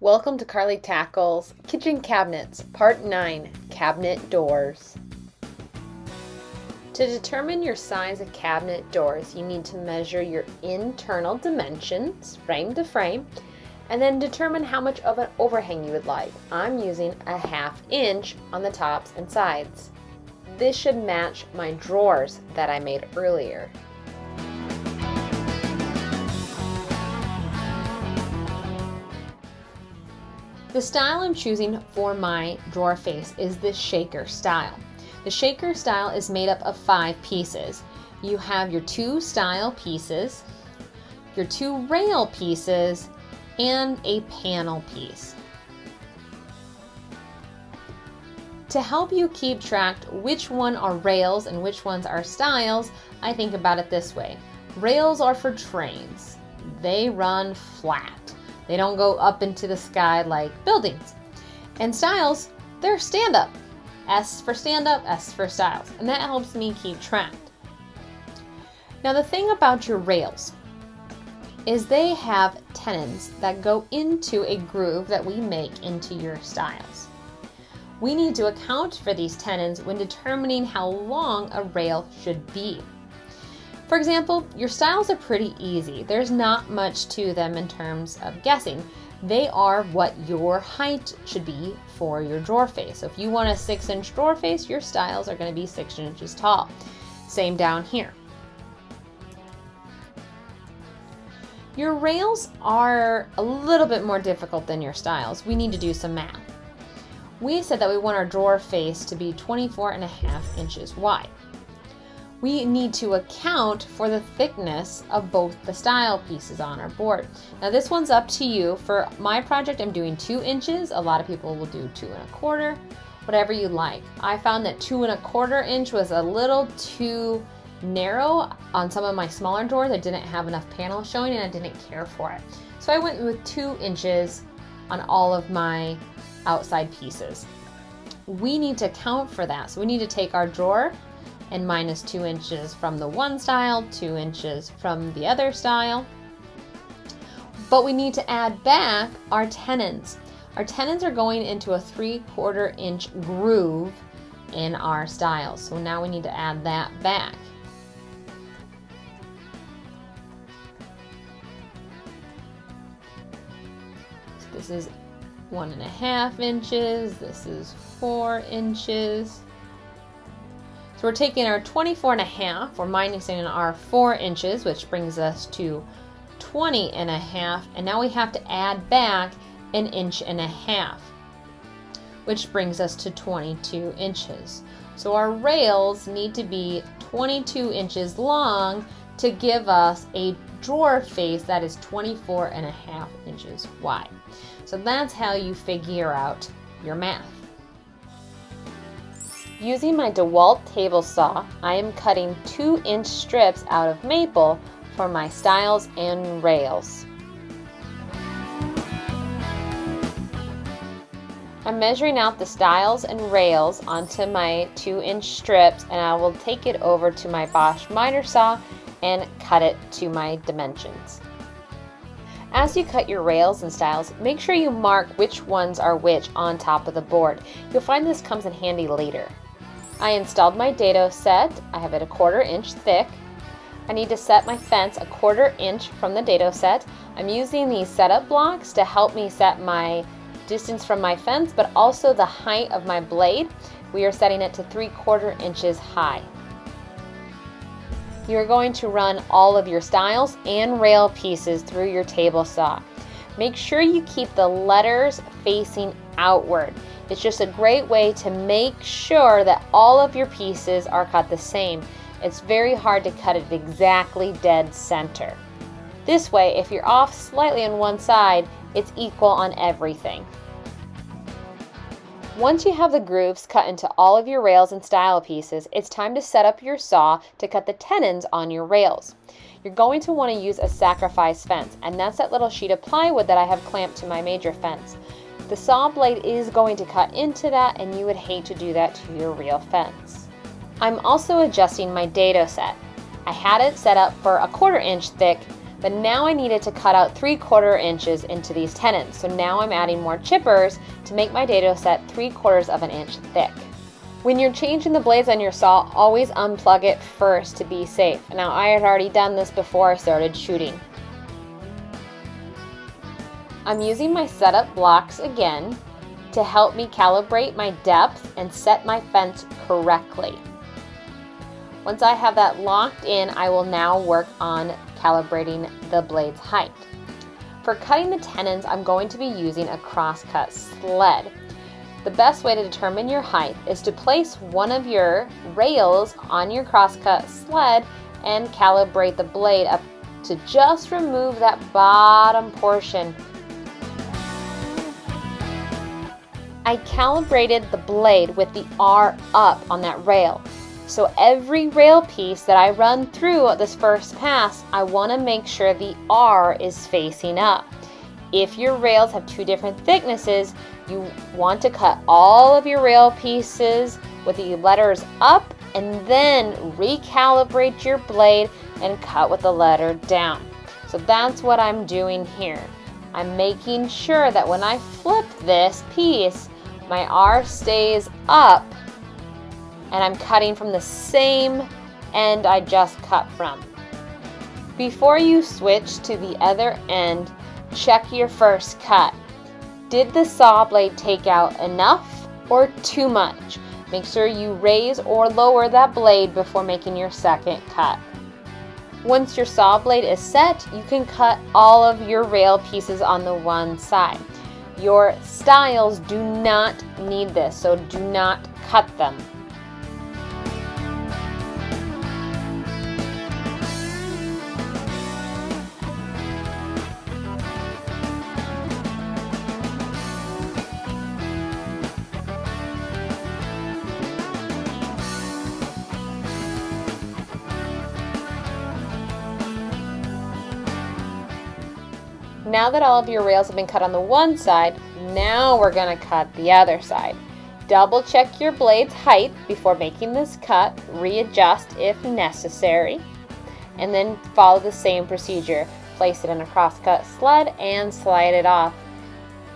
Welcome to Carly Tackles Kitchen Cabinets, Part 9, Cabinet Doors. To determine your size of cabinet doors, you need to measure your internal dimensions, frame to frame, and then determine how much of an overhang you would like. I'm using a 1/2 inch on the tops and sides. This should match my drawers that I made earlier. The style I'm choosing for my drawer face is the shaker style. The shaker style is made up of 5 pieces. You have your 2 style pieces, your 2 rail pieces, and a panel piece. To help you keep track which one are rails and which ones are styles, I think about it this way. Rails are for trains. They run flat. They don't go up into the sky like buildings. And styles, they're stand-up. S for stand-up, S for styles. And that helps me keep track. Now the thing about your rails is they have tenons that go into a groove that we make into your styles. We need to account for these tenons when determining how long a rail should be. For example, your styles are pretty easy. There's not much to them in terms of guessing. They are what your height should be for your drawer face. So if you want a 6-inch drawer face, your styles are going to be 6 inches tall. Same down here. Your rails are a little bit more difficult than your styles. We need to do some math. We said that we want our drawer face to be 24.5 inches wide. We need to account for the thickness of both the style pieces on our board. Now this one's up to you. For my project, I'm doing 2 inches. A lot of people will do 2 1/4, whatever you like. I found that 2 1/4 inch was a little too narrow on some of my smaller drawers. I didn't have enough panels showing and I didn't care for it. So I went with 2 inches on all of my outside pieces. We need to account for that. So we need to take our drawer and minus 2 inches from the one style, 2 inches from the other style. But we need to add back our tenons. Our tenons are going into a 3/4 inch groove in our styles. So now we need to add that back. So this is 1.5 inches, this is 4 inches. So we're taking our 24.5, we're minusing our 4 inches, which brings us to 20.5, and now we have to add back 1.5 inches, which brings us to 22 inches. So our rails need to be 22 inches long to give us a drawer face that is 24.5 inches wide. So that's how you figure out your math. Using my DEWALT table saw, I am cutting 2-inch strips out of maple for my styles and rails. I'm measuring out the styles and rails onto my 2-inch strips, and I will take it over to my Bosch miter saw and cut it to my dimensions. As you cut your rails and styles, make sure you mark which ones are which on top of the board. You'll find this comes in handy later. I installed my dado set. I have it 1/4 inch thick. I need to set my fence 1/4 inch from the dado set. I'm using these setup blocks to help me set my distance from my fence, but also the height of my blade. We are setting it to 3/4 inches high. You're going to run all of your styles and rail pieces through your table saw. Make sure you keep the letters facing outward. It's just a great way to make sure that all of your pieces are cut the same. It's very hard to cut it exactly dead center. This way, if you're off slightly on one side, it's equal on everything. Once you have the grooves cut into all of your rails and style pieces, it's time to set up your saw to cut the tenons on your rails. You're going to want to use a sacrifice fence, and that's that little sheet of plywood that I have clamped to my major fence. The saw blade is going to cut into that, and you would hate to do that to your real fence. I'm also adjusting my dado set. I had it set up for 1/4 inch thick, But now I needed to cut out 3/4 inches into these tenons. So now I'm adding more chippers to make my dado set 3/4 of an inch thick. When you're changing the blades on your saw, always unplug it first to be safe. Now I had already done this before I started shooting. I'm using my setup blocks again to help me calibrate my depth and set my fence correctly. Once I have that locked in, I will now work on calibrating the blade's height. For cutting the tenons, I'm going to be using a crosscut sled. The best way to determine your height is to place one of your rails on your crosscut sled and calibrate the blade up to just remove that bottom portion. I calibrated the blade with the R up on that rail. So every rail piece that I run through this first pass, I want to make sure the R is facing up. If your rails have two different thicknesses, you want to cut all of your rail pieces with the letters up and then recalibrate your blade and cut with the letter down. So that's what I'm doing here. I'm making sure that when I flip this piece, my R stays up and I'm cutting from the same end I just cut from. Before you switch to the other end, check your first cut. Did the saw blade take out enough or too much? Make sure you raise or lower that blade before making your second cut. Once your saw blade is set, you can cut all of your rail pieces on the one side. Your styles do not need this, so do not cut them. Now that all of your rails have been cut on the one side, now we're going to cut the other side. Double check your blade's height before making this cut, readjust if necessary, and then follow the same procedure. Place it in a crosscut sled and slide it off.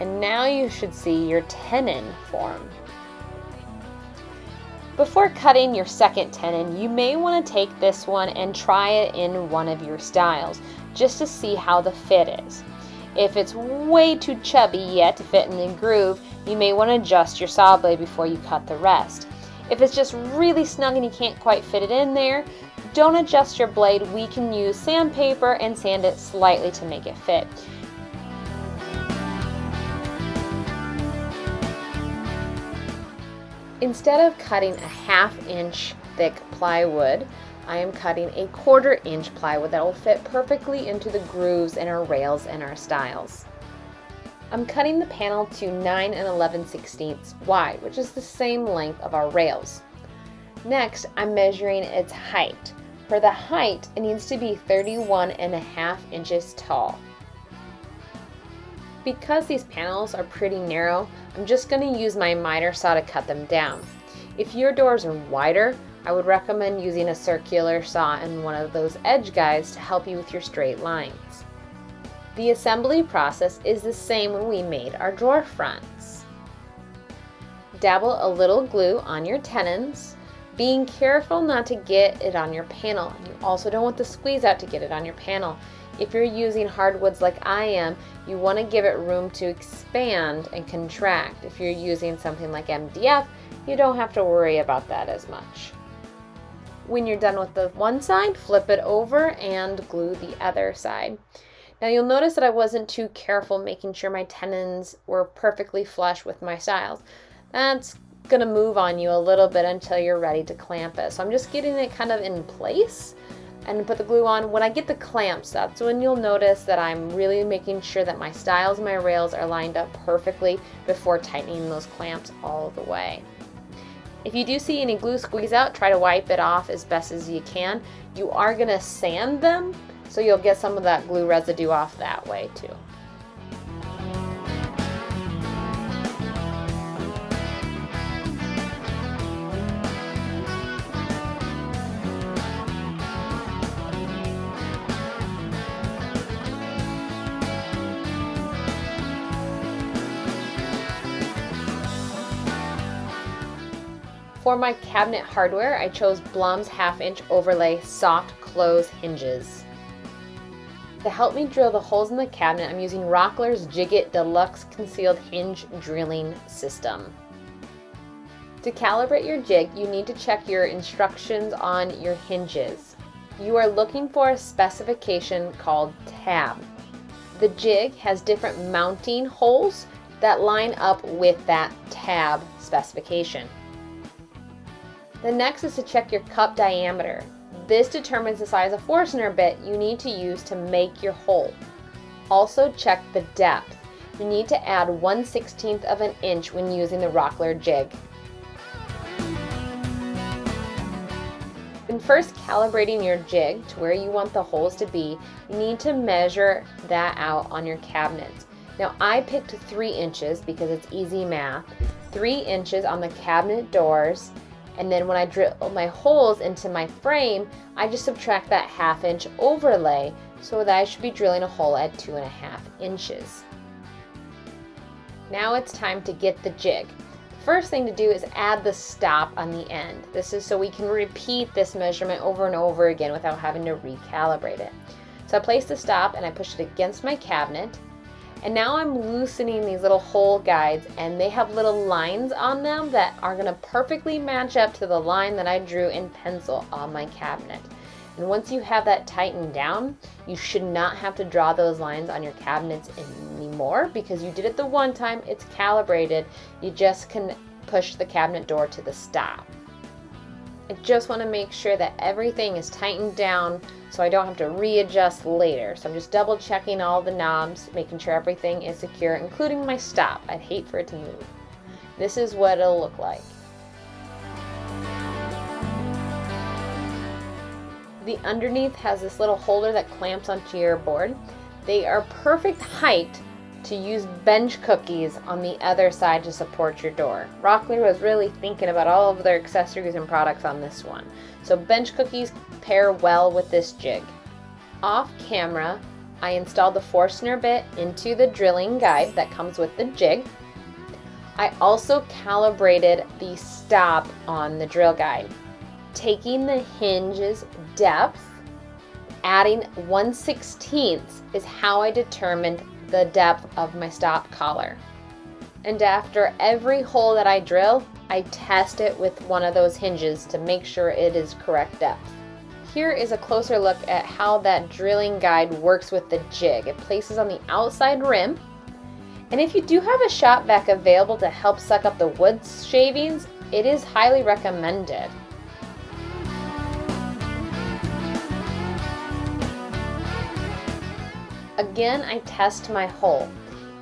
And now you should see your tenon form. Before cutting your second tenon, you may want to take this one and try it in one of your styles, just to see how the fit is. If it's way too chubby yet to fit in the groove, you may want to adjust your saw blade before you cut the rest. If it's just really snug and you can't quite fit it in there, don't adjust your blade. We can use sandpaper and sand it slightly to make it fit. Instead of cutting a 1/2 inch thick plywood, I am cutting a 1/4 inch plywood that will fit perfectly into the grooves in our rails and our styles. I'm cutting the panel to 9 11/16 wide, which is the same length of our rails. Next, I'm measuring its height. For the height, it needs to be 31.5 inches tall. Because these panels are pretty narrow, I'm just going to use my miter saw to cut them down. If your doors are wider, I would recommend using a circular saw and one of those edge guides to help you with your straight lines. The assembly process is the same when we made our drawer fronts. Dabble a little glue on your tenons, being careful not to get it on your panel. You also don't want the squeeze out to get it on your panel. If you're using hardwoods like I am, you want to give it room to expand and contract. If you're using something like MDF, you don't have to worry about that as much. When you're done with the one side, flip it over and glue the other side. Now you'll notice that I wasn't too careful making sure my tenons were perfectly flush with my styles. That's gonna move on you a little bit until you're ready to clamp it. So I'm just getting it kind of in place and put the glue on. When I get the clamps, that's when you'll notice that I'm really making sure that my styles and my rails are lined up perfectly before tightening those clamps all the way. If you do see any glue squeeze out, try to wipe it off as best as you can. You are gonna sand them, so you'll get some of that glue residue off that way too. For my cabinet hardware, I chose Blum's 1/2" overlay soft close hinges. To help me drill the holes in the cabinet, I'm using Rockler's Ridgid Deluxe Concealed Hinge Drilling System. To calibrate your jig, you need to check your instructions on your hinges. You are looking for a specification called tab. The jig has different mounting holes that line up with that tab specification. The next is to check your cup diameter. This determines the size of Forstner bit you need to use to make your hole. Also check the depth. You need to add 1/16 of an inch when using the Rockler jig. When first calibrating your jig to where you want the holes to be, you need to measure that out on your cabinet. Now I picked 3 inches because it's easy math. 3 inches on the cabinet doors, and then when I drill my holes into my frame, I just subtract that 1/2 inch overlay so that I should be drilling a hole at 2.5 inches. Now it's time to get the jig. First thing to do is add the stop on the end. This is so we can repeat this measurement over and over again without having to recalibrate it. So I place the stop and I push it against my cabinet. And now I'm loosening these little hole guides, and they have little lines on them that are going to perfectly match up to the line that I drew in pencil on my cabinet. And once you have that tightened down, you should not have to draw those lines on your cabinets anymore because you did it the one time, it's calibrated. You just can push the cabinet door to the stop. I just want to make sure that everything is tightened down so I don't have to readjust later. So I'm just double checking all the knobs, making sure everything is secure, including my stop. I'd hate for it to move. This is what it'll look like. The underneath has this little holder that clamps onto your board. They are perfect height to use bench cookies on the other side to support your door. Rockler was really thinking about all of their accessories and products on this one. So bench cookies pair well with this jig. Off camera, I installed the Forstner bit into the drilling guide that comes with the jig. I also calibrated the stop on the drill guide. Taking the hinge's depth, adding 1/16 is how I determined the depth of my stop collar. And after every hole that I drill, I test it with one of those hinges to make sure it is correct depth. Here is a closer look at how that drilling guide works with the jig. It places on the outside rim, and if you do have a shop vac available to help suck up the wood shavings, it is highly recommended. Again, I test my hole.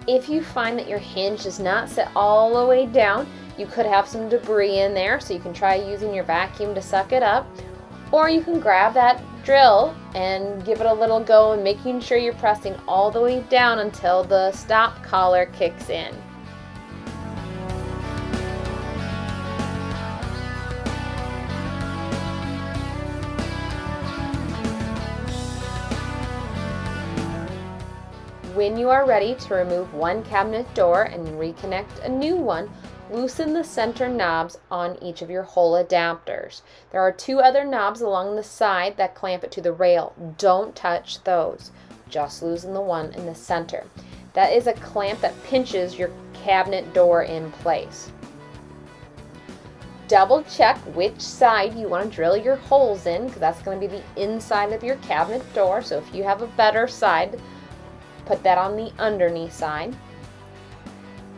If you find that your hinge does not sit all the way down, you could have some debris in there, so you can try using your vacuum to suck it up. Or you can grab that drill and give it a little go and making sure you're pressing all the way down until the stop collar kicks in. When you are ready to remove one cabinet door and reconnect a new one, loosen the center knobs on each of your hole adapters. There are 2 other knobs along the side that clamp it to the rail. Don't touch those. Just loosen the one in the center. That is a clamp that pinches your cabinet door in place. Double check which side you want to drill your holes in, because that's going to be the inside of your cabinet door. So if you have a better side, put that on the underneath side.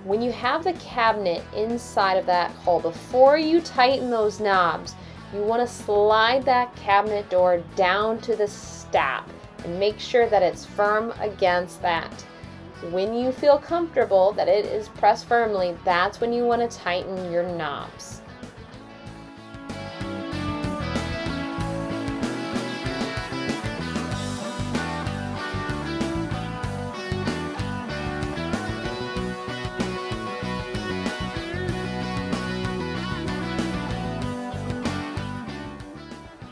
When you have the cabinet inside of that hole, before you tighten those knobs, you want to slide that cabinet door down to the stop and make sure that it's firm against that. When you feel comfortable that it is pressed firmly, that's when you want to tighten your knobs.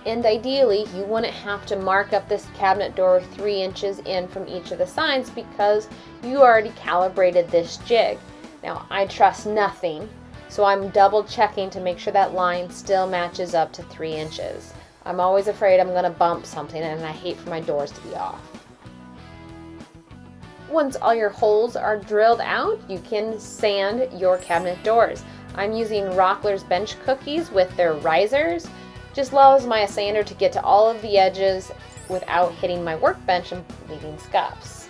And ideally, you wouldn't have to mark up this cabinet door 3 inches in from each of the sides because you already calibrated this jig. Now, I trust nothing So I'm double checking to make sure that line still matches up to 3 inches. I'm always afraid I'm going to bump something, and I hate for my doors to be off. Once all your holes are drilled out, you can sand your cabinet doors. I'm using Rockler's bench cookies with their risers. Just allows my sander to get to all of the edges without hitting my workbench and leaving scuffs.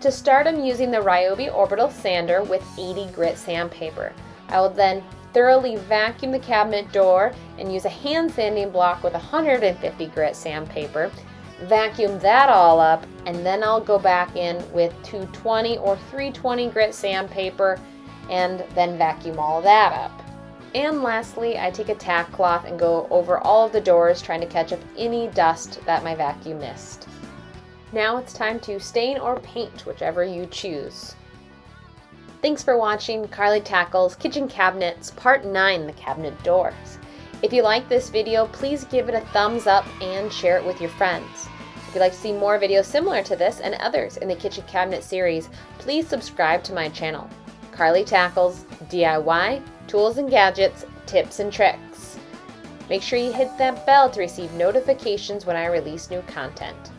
To start, I'm using the Ryobi orbital sander with 80 grit sandpaper. I will then thoroughly vacuum the cabinet door and use a hand sanding block with 150 grit sandpaper. Vacuum that all up, and then I'll go back in with 220 or 320 grit sandpaper and then vacuum all that up. And lastly, I take a tack cloth and go over all of the doors, trying to catch up any dust that my vacuum missed. Now it's time to stain or paint, whichever you choose. Thanks for watching Carly Tackles Kitchen Cabinets Part 9, the cabinet doors. If you like this video, please give it a thumbs up and share it with your friends. If you'd like to see more videos similar to this and others in the kitchen cabinet series, please subscribe to my channel. Carly Tackles DIY, tools and gadgets, tips and tricks. Make sure you hit that bell to receive notifications when I release new content.